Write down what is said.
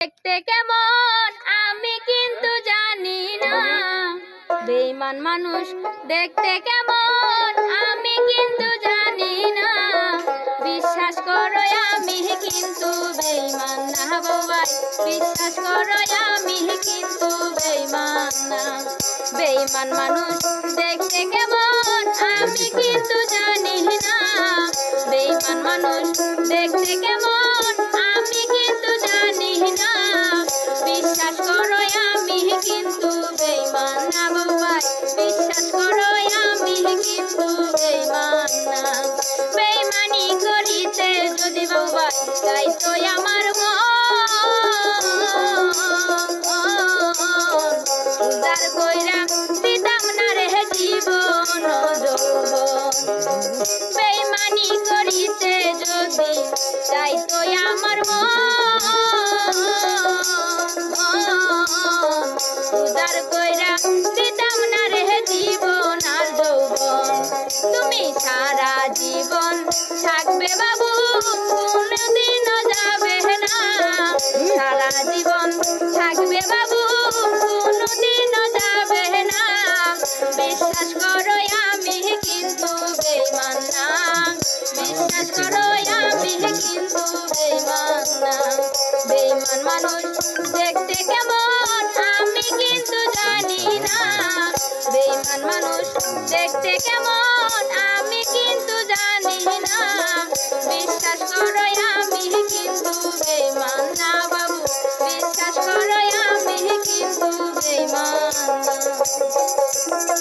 দেখতে কেমন আমি কিন্তু জানি না, বেঈমান মানুষ দেখতে কেমন আমি কিন্তু জানি না। বিশ্বাস করো আমি কিন্তু বেঈমান না বাবাই, বিশ্বাস করো আমি কিন্তু বেঈমান না। বেঈমান মানুষ দেখতে কেমন আমি কিন্তু জানি না, বেঈমান মানুষ দেখতে কেমন আমি কিন্তু জানি না। বিশ্বাস করো আমি কিন্তু বেঈমান না বাবাই, বিশ্বাস করো আমি কিন্তু বেঈমান না। বেঈমানি করিতে যদি বাবাই তাই তো আমার উদার কইরা দিতাম না রে জীবন যৌবন। বেঈমানি করিতে যদি তাই তো আমার উদার কইরা দিতাম না রে জীবন আর যৌবন। তুমি সারা জীবন থাকবে বাবু, কোনদিনও যাবে না। সারা জীবন থাকবে বাবু, কোনদিনও যাবে না। বিশ্বাস করো আমি কিন্তু বেঈমান না, বিশ্বাস করো আমি কিন্তু বেঈমান না। বেঈমান মানুষ দেখতে কেমন আমি কিন্তু জানি না, বেঈমান মানুষ দেখতে কেমন আমি কিন্তু জানি না। বিশ্বাস করো আমি কিন্তু বেঈমান